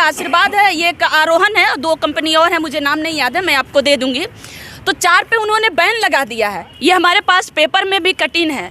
आशीर्वाद है, ये एक आरोहण है, 2 कंपनी और है, मुझे नाम नहीं याद है, मैं आपको दे दूंगी। तो 4 पे उन्होंने बैन लगा दिया है। ये हमारे पास पेपर में भी कटिंग है।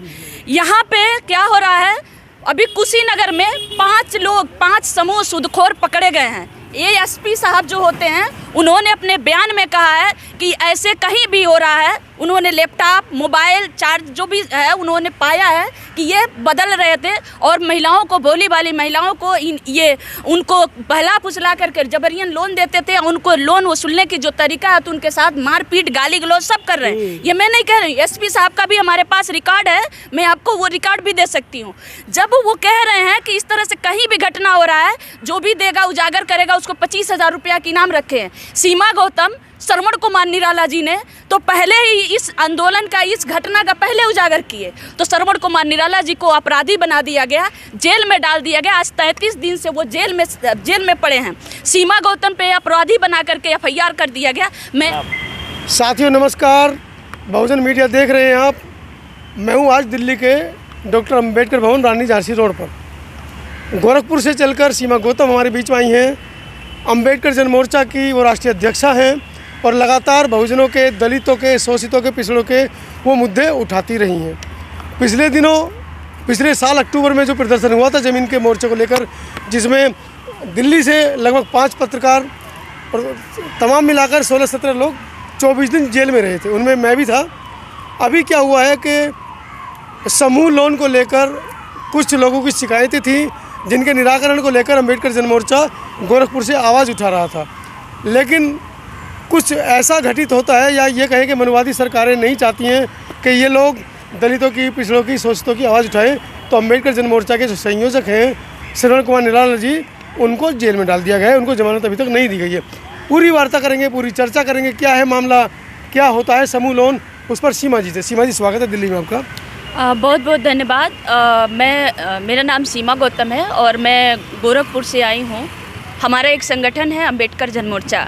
यहाँ पे क्या हो रहा है, अभी कुशीनगर में 5 समूह सूदखोर पकड़े गए हैं। एएसपी साहब जो होते हैं उन्होंने अपने बयान में कहा है कि ऐसे कहीं भी हो रहा है। उन्होंने लैपटॉप, मोबाइल, चार्ज जो भी है उन्होंने पाया है कि ये बदल रहे थे और महिलाओं को, भोली भाली महिलाओं को ये उनको बहला फुसला करके जबरियन लोन देते थे। उनको लोन वसूलने की जो तरीका है तो उनके साथ मारपीट, गाली गलौज सब कर रहे हैं। ये मैं नहीं कह रही, एसपी साहब का भी हमारे पास रिकॉर्ड है, मैं आपको वो रिकॉर्ड भी दे सकती हूँ। जब वो कह रहे हैं कि इस तरह से कहीं भी घटना हो रहा है, जो भी देगा उजागर करेगा उसको 25,000 रुपया की इनाम रखे हैं। सीमा गौतम, श्रवण कुमार निराला जी ने तो पहले ही इस आंदोलन का, इस घटना का पहले उजागर किए, तो श्रवण कुमार निराला जी को अपराधी बना दिया गया, जेल में डाल दिया गया। आज 33 दिन से वो जेल में पड़े हैं। सीमा गौतम पे अपराधी बना करके FIR कर दिया गया। साथियों नमस्कार, बहुजन मीडिया देख रहे हैं आप। मैं हूँ आज दिल्ली के डॉक्टर अंबेडकर भवन, रानी झांसी रोड पर। गोरखपुर से चलकर सीमा गौतम हमारे बीच में आई हैं। अंबेडकर जन मोर्चा की वो राष्ट्रीय अध्यक्षा हैं और लगातार बहुजनों के, दलितों के, शोषितों के, पिछड़ों के वो मुद्दे उठाती रही हैं। पिछले साल अक्टूबर में जो प्रदर्शन हुआ था ज़मीन के मोर्चे को लेकर, जिसमें दिल्ली से लगभग 5 पत्रकार और तमाम मिलाकर 16-17 लोग 24 दिन जेल में रहे थे, उनमें मैं भी था। अभी क्या हुआ है कि समूह लोन को लेकर कुछ लोगों की शिकायतें थी, जिनके निराकरण को लेकर अंबेडकर जन मोर्चा गोरखपुर से आवाज़ उठा रहा था। लेकिन कुछ ऐसा घटित होता है, या ये कहें कि मनवादी सरकारें नहीं चाहती हैं कि ये लोग दलितों की, पिछड़ों की, शोषितों की आवाज़ उठाएं। तो अंबेडकर जन मोर्चा के जो संयोजक हैं श्रवण कुमार निराला जी, उनको जेल में डाल दिया गया है। उनको जमानत अभी तक नहीं दी गई है। पूरी वार्ता करेंगे, पूरी चर्चा करेंगे, क्या है मामला, क्या होता है समूह लोन, उस पर सीमा जी से। सीमा जी, स्वागत है दिल्ली में आपका। बहुत बहुत धन्यवाद। मेरा नाम सीमा गौतम है और मैं गोरखपुर से आई हूँ। हमारा एक संगठन है अम्बेडकर जन मोर्चा।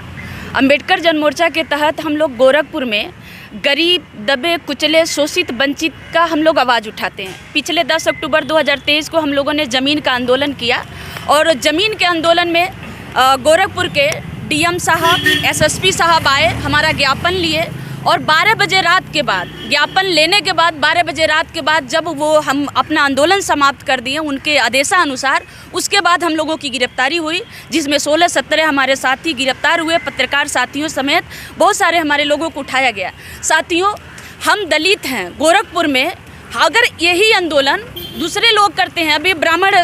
अम्बेडकर जन मोर्चा के तहत हम लोग गोरखपुर में गरीब, दबे, कुचले, शोषित, वंचित का हम लोग आवाज़ उठाते हैं। पिछले 10 अक्टूबर 2023 को हम लोगों ने ज़मीन का आंदोलन किया और ज़मीन के आंदोलन में गोरखपुर के DM साहब, SSP साहब आए, हमारा ज्ञापन लिए और 12 बजे रात के बाद, ज्ञापन लेने के बाद 12 बजे रात के बाद जब वो हम अपना आंदोलन समाप्त कर दिए उनके आदेशानुसार, उसके बाद हम लोगों की गिरफ्तारी हुई, जिसमें 16-17 हमारे साथी गिरफ्तार हुए, पत्रकार साथियों समेत बहुत सारे हमारे लोगों को उठाया गया। साथियों, हम दलित हैं गोरखपुर में। अगर यही आंदोलन दूसरे लोग करते हैं, अभी ब्राह्मण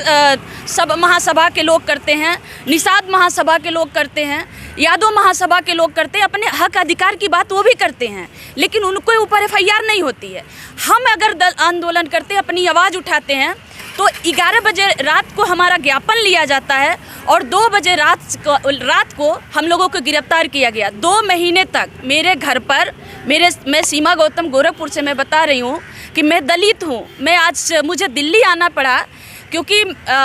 सब महासभा के लोग करते हैं, निषाद महासभा के लोग करते हैं, यादव महासभा के लोग करते हैं, अपने हक अधिकार की बात वो भी करते हैं, लेकिन उनके ऊपर FIR नहीं होती है। हम अगर आंदोलन करते हैं, अपनी आवाज़ उठाते हैं, तो 11 बजे रात को हमारा ज्ञापन लिया जाता है और 2 बजे रात को हम लोगों को गिरफ्तार किया गया। 2 महीने तक मेरे घर पर, मैं सीमा गौतम गोरखपुर से मैं बता रही हूँ कि मैं दलित हूँ। मुझे दिल्ली आना पड़ा क्योंकि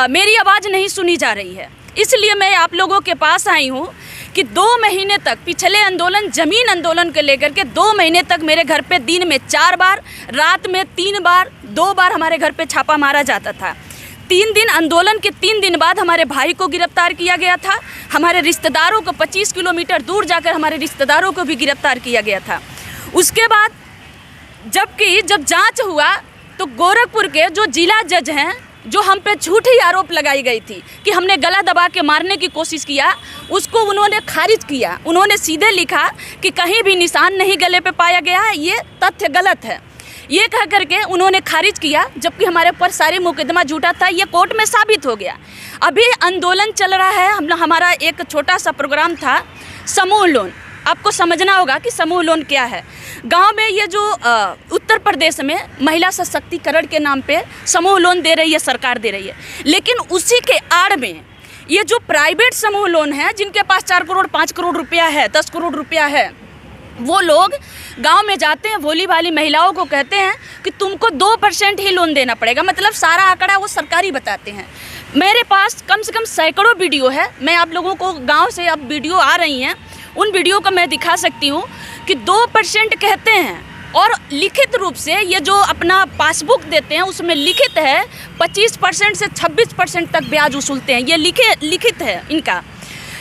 मेरी आवाज़ नहीं सुनी जा रही है। इसलिए मैं आप लोगों के पास आई हूँ कि 2 महीने तक, पिछले आंदोलन, ज़मीन आंदोलन को लेकर के 2 महीने तक मेरे घर पे दिन में 4 बार, रात में 3 बार, 2 बार हमारे घर पे छापा मारा जाता था। 3 दिन आंदोलन के 3 दिन बाद हमारे भाई को गिरफ्तार किया गया था। हमारे रिश्तेदारों को 25 किलोमीटर दूर जाकर हमारे रिश्तेदारों को भी गिरफ्तार किया गया था। उसके बाद जब जांच हुआ तो गोरखपुर के जो जिला जज हैं, जो हम पे झूठी आरोप लगाई गई थी कि हमने गला दबा के मारने की कोशिश किया, उसको उन्होंने खारिज किया। उन्होंने सीधे लिखा कि कहीं भी निशान नहीं गले पे पाया गया है, ये तथ्य गलत है। ये कह करके उन्होंने खारिज किया, जबकि हमारे ऊपर सारी मुकदमा झूठा था। ये कोर्ट में साबित हो गया। अभी आंदोलन चल रहा है। हमारा एक छोटा सा प्रोग्राम था समूह लोन। आपको समझना होगा कि समूह लोन क्या है। गांव में ये जो उत्तर प्रदेश में महिला सशक्तिकरण के नाम पे समूह लोन दे रही है, सरकार दे रही है, लेकिन उसी के आड़ में ये जो प्राइवेट समूह लोन है, जिनके पास 4 करोड़ 5 करोड़ रुपया है, 10 करोड़ रुपया है, वो लोग गांव में जाते हैं, भोली भाली महिलाओं को कहते हैं कि तुमको 2% ही लोन देना पड़ेगा। मतलब सारा आंकड़ा वो सरकारी बताते हैं। मेरे पास कम से कम सैकड़ों वीडियो है। मैं आप लोगों को, गाँव से अब वीडियो आ रही हैं, उन वीडियो को मैं दिखा सकती हूँ कि 2% कहते हैं और लिखित रूप से ये जो अपना पासबुक देते हैं उसमें लिखित है 25% से 26% तक ब्याज वसूलते हैं। ये लिखित है इनका।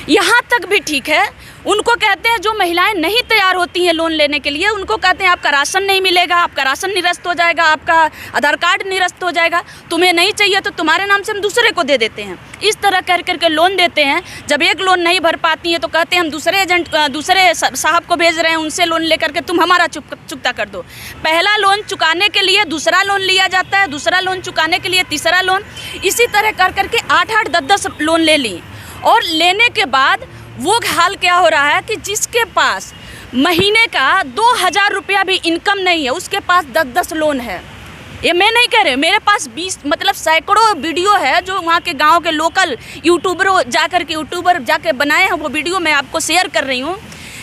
यहाँ तक भी ठीक है। उनको कहते हैं जो महिलाएं नहीं तैयार होती हैं लोन लेने के लिए, उनको कहते हैं आपका राशन नहीं मिलेगा, आपका राशन निरस्त हो जाएगा, आपका आधार कार्ड निरस्त हो जाएगा, तुम्हें नहीं चाहिए तो तुम्हारे नाम से हम दूसरे को दे देते हैं। इस तरह कर करके लोन देते हैं। जब एक लोन नहीं भर पाती हैं तो कहते हैं हम दूसरे साहब को भेज रहे हैं, उनसे लोन लेकर के तुम हमारा चुकता कर दो। पहला लोन चुकाने के लिए दूसरा लोन लिया जाता है, दूसरा लोन चुकाने के लिए तीसरा लोन, इसी तरह कर करके 8-8, 10-10 लोन ले ली। और लेने के बाद वो हाल क्या हो रहा है कि जिसके पास महीने का 2000 रुपया भी इनकम नहीं है, उसके पास 10-10 लोन है। ये मैं नहीं कह रही, मेरे पास 20 मतलब सैकड़ों वीडियो है जो वहाँ के गांव के लोकल यूट्यूबर जाकर बनाए हैं। वो वीडियो मैं आपको शेयर कर रही हूँ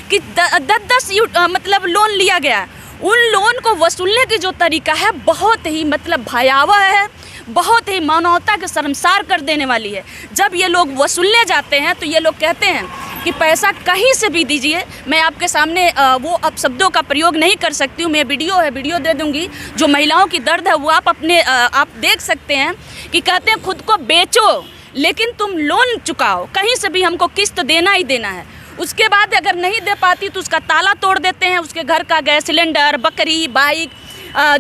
कि 10-10 मतलब लोन लिया गया। उन लोन को वसूलने की जो तरीका है बहुत ही मतलब भयावह है, बहुत ही मानवता के शर्मसार कर देने वाली है। जब ये लोग वसूलने जाते हैं तो ये लोग कहते हैं कि पैसा कहीं से भी दीजिए। मैं आपके सामने वो अब शब्दों का प्रयोग नहीं कर सकती हूँ, मैं वीडियो दे दूँगी। जो महिलाओं की दर्द है वो आप देख सकते हैं कि कहते हैं खुद को बेचो लेकिन तुम लोन चुकाओ, कहीं से भी हमको किस्त देना ही देना है। उसके बाद अगर नहीं दे पाती तो उसका ताला तोड़ देते हैं, उसके घर का गैस सिलेंडर, बकरी, बाइक,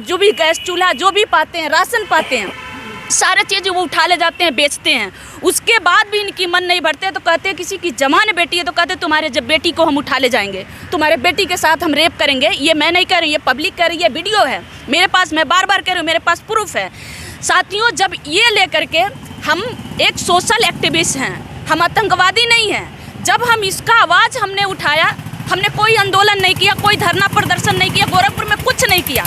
जो भी गैस चूल्हा जो भी पाते हैं, राशन पाते हैं, सारे चीज़ वो उठा ले जाते हैं, बेचते हैं। उसके बाद भी इनकी मन नहीं भरते तो कहते हैं किसी की जवान बेटी है तो कहते हैं तुम्हारे जब बेटी को हम उठा ले जाएंगे, तुम्हारे बेटी के साथ हम रेप करेंगे। ये मैं नहीं कह रही, ये पब्लिक कह रही है, वीडियो है मेरे पास, मैं बार बार कह रही हूँ, मेरे पास प्रूफ है। साथियों, जब ये लेकर के हम एक सोशल एक्टिविस्ट हैं, हम आतंकवादी नहीं हैं। जब हम इसका आवाज़ हमने उठाया, हमने कोई आंदोलन नहीं किया, कोई धरना प्रदर्शन नहीं किया, गोरखपुर में कुछ नहीं किया।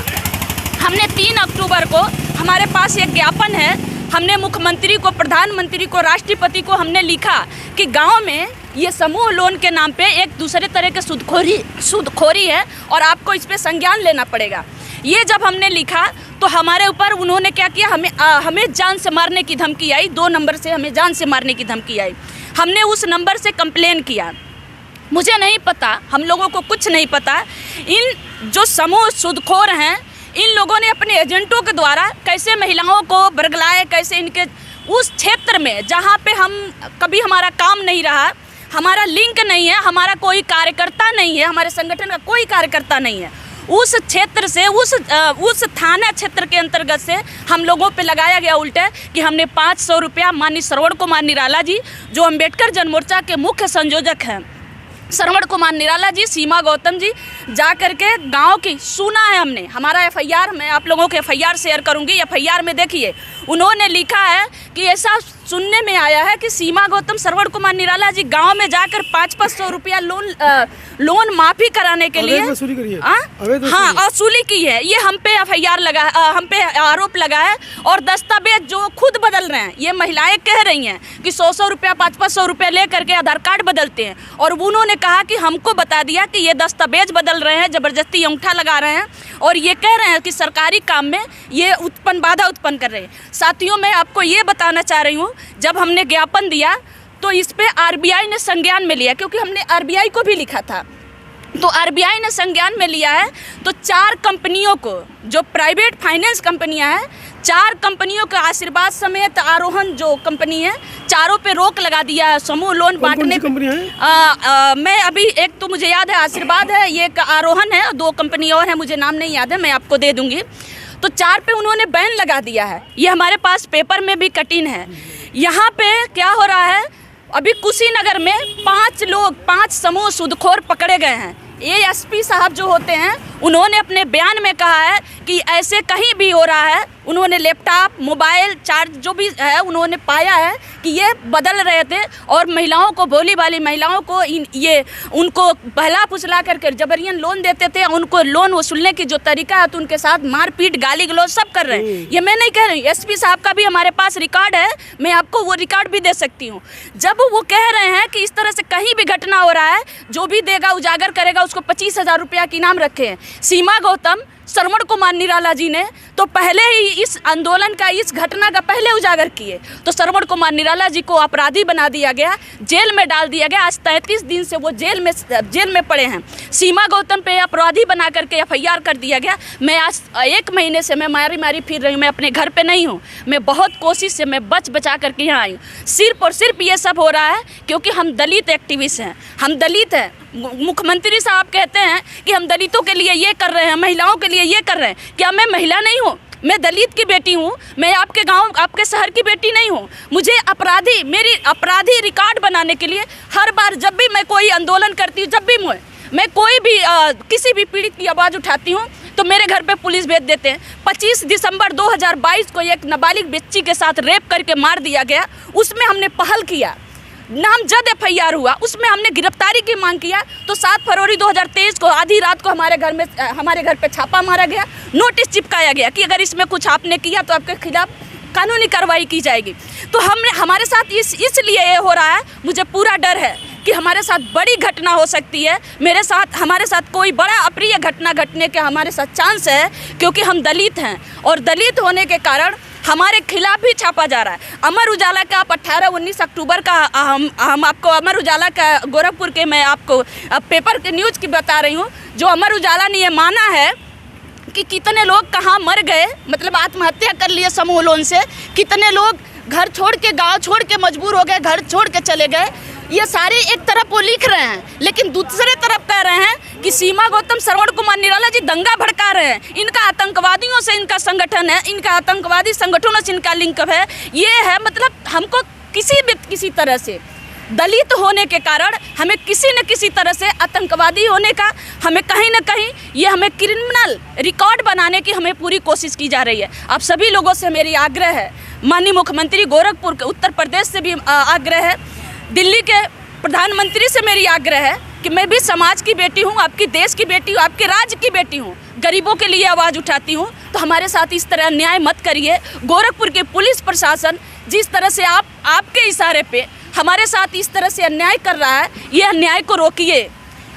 हमने 3 अक्टूबर को हमारे पास एक ज्ञापन है, हमने मुख्यमंत्री को, प्रधानमंत्री को, राष्ट्रपति को हमने लिखा कि गांव में ये समूह लोन के नाम पे एक दूसरे तरह के सूदखोरी है और आपको इस पे संज्ञान लेना पड़ेगा। ये जब हमने लिखा तो हमारे ऊपर उन्होंने क्या किया, हमें जान से मारने की धमकी आई। 2 नंबर से हमें जान से मारने की धमकी आई। हमने उस नंबर से कंप्लेन किया। मुझे नहीं पता, हम लोगों को कुछ नहीं पता, इन जो समूह सूदखोर हैं इन लोगों ने अपने एजेंटों के द्वारा कैसे महिलाओं को बरगलाए, कैसे इनके उस क्षेत्र में जहाँ पे हम कभी हमारा काम नहीं रहा, हमारा लिंक नहीं है, हमारा कोई कार्यकर्ता नहीं है, हमारे संगठन का कोई कार्यकर्ता नहीं है, उस क्षेत्र से उस थाना क्षेत्र के अंतर्गत से हम लोगों पे लगाया गया उल्टे कि हमने 500 रुपया माननीय श्रवण कुमार निराला जी, जो अम्बेडकर जनमोर्चा के मुख्य संयोजक हैं, श्रवण कुमार निराला जी, सीमा गौतम जी, जा करके गांव की सुना है हमने। हमारा FIR, मैं आप लोगों के FIR शेयर करूंगी। FIR में देखिए उन्होंने लिखा है कि ऐसा सुनने में आया है कि सीमा गौतम, श्रवण कुमार निराला जी गांव में जाकर 500 रुपया लोन माफ़ी कराने के लिए हाँ वसूली की है। ये हम पे FIR लगा, हम पे आरोप लगा है और दस्तावेज जो खुद बदल रहे हैं, ये महिलाएं कह रही हैं कि 100-100 रुपया, 500 रुपया ले करके आधार कार्ड बदलते हैं। और उन्होंने कहा कि हमको बता दिया कि ये दस्तावेज बदल रहे हैं, ज़बरदस्ती अंगूठा लगा रहे हैं और ये कह रहे हैं कि सरकारी काम में ये बाधा उत्पन्न कर रहे हैं। साथियों, मैं आपको ये बताना चाह रही हूँ, जब हमने ज्ञापन दिया तो इस पे RBI ने संज्ञान में लिया, क्योंकि हमने RBI को भी लिखा था, तो RBI ने संज्ञान में लिया है। तो 4 कंपनियों को, जो प्राइवेट फाइनेंस कंपनियां हैं, 4 कंपनियों के आशीर्वाद समेत आरोहण जो कंपनी है, चारों पे रोक लगा दिया है समूह लोन बांटने। मैं अभी एक तो मुझे याद है आशीर्वाद है, ये एक आरोहण है, 2 कंपनी और है, मुझे नाम नहीं याद है, मैं आपको दे दूंगी। तो 4 पे उन्होंने बैन लगा दिया है। ये हमारे पास पेपर में भी कटिंग है। यहाँ पे क्या हो रहा है, अभी कुशीनगर में 5 समूह सूदखोर पकड़े गए हैं। ASP साहब जो होते हैं उन्होंने अपने बयान में कहा है कि ऐसे कहीं भी हो रहा है। उन्होंने लैपटॉप, मोबाइल चार्ज जो भी है उन्होंने पाया है कि ये बदल रहे थे और महिलाओं को, भोली भाली महिलाओं को उनको बहला फुसला करके जबरियन लोन देते थे। उनको लोन वसूलने की जो तरीका है तो उनके साथ मारपीट, गाली गलौज सब कर रहे हैं। ये मैं नहीं कह रही, SP साहब का भी हमारे पास रिकॉर्ड है, मैं आपको वो रिकॉर्ड भी दे सकती हूँ। जब वो कह रहे हैं कि इस तरह से कहीं भी घटना हो रहा है, जो भी देगा उजागर करेगा उसको 25,000 रुपया की इनाम रखे हैं। सीमा गौतम श्रवण कुमार निराला जी ने तो पहले ही इस आंदोलन का, इस घटना का पहले उजागर किए, तो श्रवण कुमार निराला जी को अपराधी बना दिया गया, जेल में डाल दिया गया। आज 33 दिन से वो जेल में पड़े हैं। सीमा गौतम पे अपराधी बना करके FIR कर दिया गया। मैं आज 1 महीने से मैं मारी फिर रही हूँ, मैं अपने घर पे नहीं हूँ। मैं बहुत कोशिश से मैं बचा करके यहाँ आई हूँ। सिर्फ और सिर्फ ये सब हो रहा है क्योंकि हम दलित एक्टिविस्ट हैं, हम दलित हैं। मुख्यमंत्री साहब कहते हैं कि हम दलितों के लिए ये कर रहे हैं, महिलाओं के लिए ये कर रहे हैं। क्या मैं महिला नहीं हूँ? मैं दलित की बेटी हूँ, मैं आपके गांव, आपके शहर की बेटी नहीं हूँ। मुझे मेरी अपराधी रिकॉर्ड बनाने के लिए हर बार जब भी मैं कोई आंदोलन करती हूँ, जब भी मैं कोई भी किसी भी पीड़ित की आवाज़ उठाती हूँ तो मेरे घर पे पुलिस भेज देते हैं। 25 दिसंबर 2022 को एक नाबालिग बच्ची के साथ रेप करके मार दिया गया, उसमें हमने पहल किया, नामजद FIR हुआ, उसमें हमने गिरफ्तारी की मांग किया। तो 7 फरवरी 2023 को आधी रात को हमारे घर पे छापा मारा गया, नोटिस चिपकाया गया कि अगर इसमें कुछ आपने किया तो आपके खिलाफ कानूनी कार्रवाई की जाएगी। तो हमारे साथ इसलिए ये हो रहा है, मुझे पूरा डर है कि हमारे साथ बड़ी घटना हो सकती है, हमारे साथ कोई बड़ा अप्रिय घटना घटने के हमारे साथ चांस है, क्योंकि हम दलित हैं और दलित होने के कारण हमारे खिलाफ भी छापा जा रहा है। अमर उजाला का आप 18-19 अक्टूबर का हम आपको अमर उजाला का गोरखपुर के मैं आपको पेपर के न्यूज़ की बता रही हूँ, जो अमर उजाला ने ये माना है कि कितने लोग कहाँ मर गए, मतलब आत्महत्या कर लिए समूह लोन से, कितने लोग घर छोड़ के, गांव छोड़ के मजबूर हो गए, घर छोड़ के चले गए। ये सारे एक तरफ वो लिख रहे हैं, लेकिन दूसरे तरफ कह रहे हैं कि सीमा गौतम, श्रवण कुमार निराला जी दंगा भड़का रहे हैं, इनका आतंकवादियों से इनका संगठन है, इनका आतंकवादी संगठनों से इनका लिंक है। ये है मतलब हमको किसी तरह से दलित होने के कारण हमें किसी न किसी तरह से आतंकवादी होने का, हमें कहीं ना कहीं ये हमें क्रिमिनल रिकॉर्ड बनाने की हमें पूरी कोशिश की जा रही है। आप सभी लोगों से मेरी आग्रह है, माननीय मुख्यमंत्री गोरखपुर के, उत्तर प्रदेश से भी आग्रह है, दिल्ली के प्रधानमंत्री से मेरी आग्रह है कि मैं भी समाज की बेटी हूँ, आपकी देश की बेटी हूँ, आपके राज्य की बेटी हूँ, गरीबों के लिए आवाज़ उठाती हूँ। तो हमारे साथ इस तरह अन्याय मत करिए। गोरखपुर के पुलिस प्रशासन जिस तरह से आपके इशारे पे हमारे साथ इस तरह से अन्याय कर रहा है, ये अन्याय को रोकिए।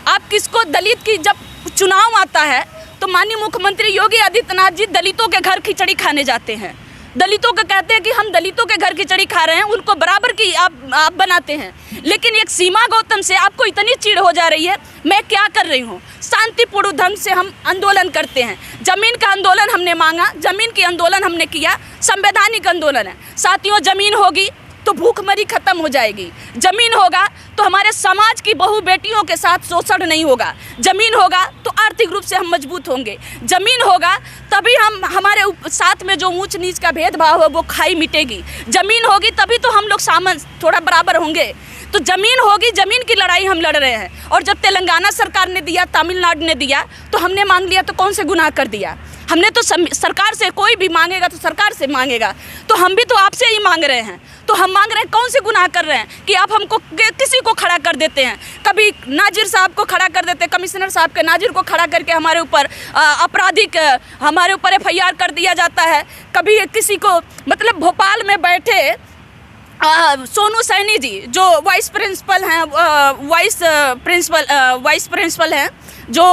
आप किसको, दलित की जब चुनाव आता है तो माननीय मुख्यमंत्री योगी आदित्यनाथ जी दलितों के घर खिचड़ी खाने जाते हैं, दलितों को कहते हैं कि हम दलितों के घर खिचड़ी खा रहे हैं, उनको बराबर की आप बनाते हैं। लेकिन एक सीमा गौतम से आपको इतनी चिढ़ हो जा रही है। मैं क्या कर रही हूँ, शांतिपूर्ण ढंग से हम आंदोलन करते हैं, जमीन का आंदोलन हमने मांगा, जमीन की आंदोलन हमने किया, संवैधानिक आंदोलन है साथियों। जमीन होगी तो भूखमरी खत्म हो जाएगी, जमीन होगा तो हमारे समाज की बहू बेटियों के साथ शोषण नहीं होगा, जमीन होगा तो आर्थिक रूप से हम मजबूत होंगे, जमीन होगा तभी हमारे साथ में जो ऊंच नीच का भेदभाव है वो खाई मिटेगी, जमीन होगी तभी तो हम लोग सामन थोड़ा बराबर होंगे। तो जमीन होगी, जमीन की लड़ाई हम लड़ रहे हैं। और जब तेलंगाना सरकार ने दिया, तमिलनाडु ने दिया, तो हमने मांग लिया तो कौन से गुनाह कर दिया हमने? तो सरकार से कोई भी मांगेगा तो सरकार से मांगेगा, तो हम भी तो आपसे ही मांग रहे हैं। तो हम मांग रहे हैं, कौन से गुनाह कर रहे हैं कि आप हमको किसी को खड़ा कर देते हैं? कभी नाजिर साहब को खड़ा कर देते हैं, कमिश्नर साहब के नाजिर को खड़ा करके हमारे ऊपर आपराधिक, हमारे ऊपर FIR कर दिया जाता है। कभी किसी को, मतलब भोपाल में बैठे सोनू सैनी जी जो वाइस प्रिंसिपल हैं जो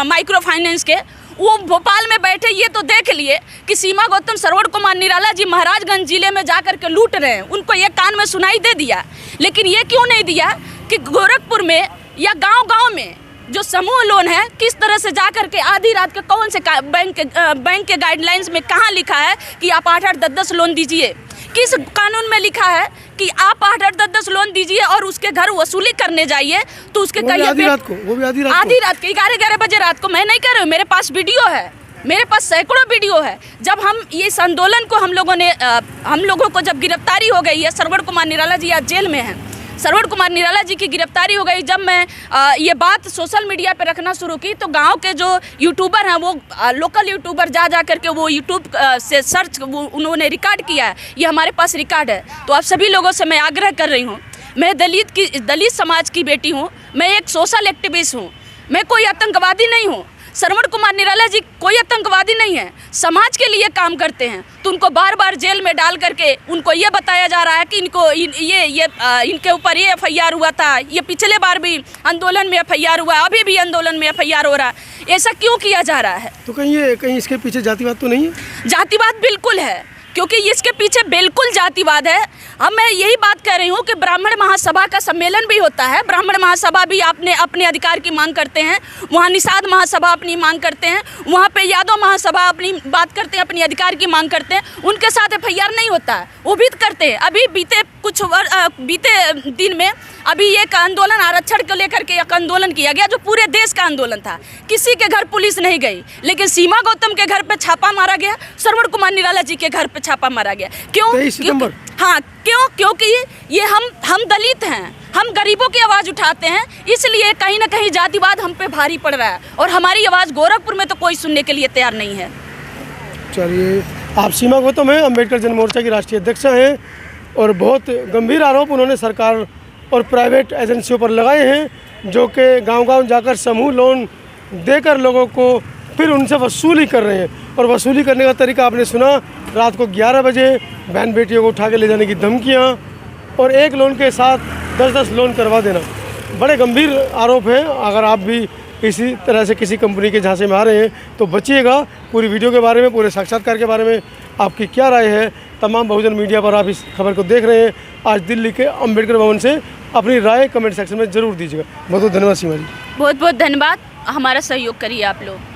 माइक्रो फाइनेंस के, वो भोपाल में बैठे ये तो देख लिए कि सीमा गौतम, श्रवण कुमार निराला जी महाराजगंज जिले में जाकर के लूट रहे हैं, उनको ये कान में सुनाई दे दिया। लेकिन ये क्यों नहीं दिया कि गोरखपुर में या गांव-गांव में जो समूह लोन है, किस तरह से जाकर के आधी रात के कौन से बैंक के गाइडलाइंस में कहाँ लिखा है कि आप 8-8, 10-10 लोन दीजिए? किस कानून में लिखा है कि आप 8-8, 10-10 लोन दीजिए और उसके घर वसूली करने जाइए? तो उसके कहिए आधी रात को 11 बजे रात को। मैं नहीं कह रही हूँ, मेरे पास वीडियो है, मेरे पास सैकड़ों वीडियो है। जब हम इस आंदोलन को हम लोगों को जब गिरफ्तारी हो गई है, श्रवण कुमार निराला जी आज जेल में हैं, श्रवण कुमार निराला जी की गिरफ्तारी हो गई, जब मैं ये बात सोशल मीडिया पे रखना शुरू की तो गांव के जो यूट्यूबर हैं, वो लोकल यूट्यूबर जा करके वो यूट्यूब से सर्च उन्होंने रिकॉर्ड किया है, ये हमारे पास रिकॉर्ड है। तो आप सभी लोगों से मैं आग्रह कर रही हूँ, मैं दलित समाज की बेटी हूँ, मैं एक सोशल एक्टिविस्ट हूँ, मैं कोई आतंकवादी नहीं हूँ। श्रवण कुमार निराला जी कोई आतंकवादी नहीं है, समाज के लिए काम करते हैं, तो उनको बार बार जेल में डाल करके उनको ये बताया जा रहा है कि इनके ऊपर ये FIR हुआ था, ये पिछले बार भी आंदोलन में FIR हुआ, अभी भी आंदोलन में FIR हो रहा है। ऐसा क्यों किया जा रहा है? तो कहीं इसके पीछे जातिवाद तो नहीं है? जातिवाद बिल्कुल है, क्योंकि इसके पीछे बिल्कुल जातिवाद है। अब मैं यही बात कह रही हूँ कि ब्राह्मण महासभा का सम्मेलन भी होता है, ब्राह्मण महासभा भी अपने अधिकार की मांग करते हैं, वहाँ निषाद महासभा अपनी मांग करते हैं, वहाँ पे यादव महासभा अपनी बात करते हैं, अपनी अधिकार की मांग करते हैं। उनके साथ FIR नहीं होता है, वो भी करते हैं। अभी बीते दिन में अभी एक आंदोलन आरक्षण को लेकर के एक आंदोलन किया गया जो पूरे देश का आंदोलन था। किसी के घर पुलिस नहीं गई, लेकिन सीमा गौतम के घर पे छापा मारा गया, श्रवण कुमार निराला जी के घर पे छापा मारा गया। क्यों? 23 सितंबर। हाँ, क्यों? क्योंकि ये हम दलित हैं, हम गरीबों की आवाज़ उठाते हैं, इसलिए कहीं ना कहीं जातिवाद हम पे भारी पड़ रहा है और हमारी आवाज़ गोरखपुर में तो कोई सुनने के लिए तैयार नहीं है। चलिए, आप सीमा गौतम हैं, अम्बेडकर जन मोर्चा की राष्ट्रीय अध्यक्ष हैं और बहुत गंभीर आरोप उन्होंने सरकार और प्राइवेट एजेंसियों पर लगाए हैं, जो कि गांव-गांव जाकर समूह लोन देकर लोगों को फिर उनसे वसूली कर रहे हैं। और वसूली करने का तरीका आपने सुना, रात को 11 बजे बहन बेटियों को उठा के ले जाने की धमकियाँ और एक लोन के साथ 10-10 लोन करवा देना। बड़े गंभीर आरोप हैं। अगर आप भी इसी तरह से किसी कंपनी के झांसे में आ रहे हैं तो बचिएगा। पूरी वीडियो के बारे में, पूरे साक्षात्कार के बारे में आपकी क्या राय है? तमाम बहुजन मीडिया पर आप इस खबर को देख रहे हैं। आज दिल्ली के अम्बेडकर भवन से अपनी राय कमेंट सेक्शन में ज़रूर दीजिएगा। बहुत बहुत धन्यवाद सीमा जी। बहुत बहुत धन्यवाद, हमारा सहयोग करिए आप लोग।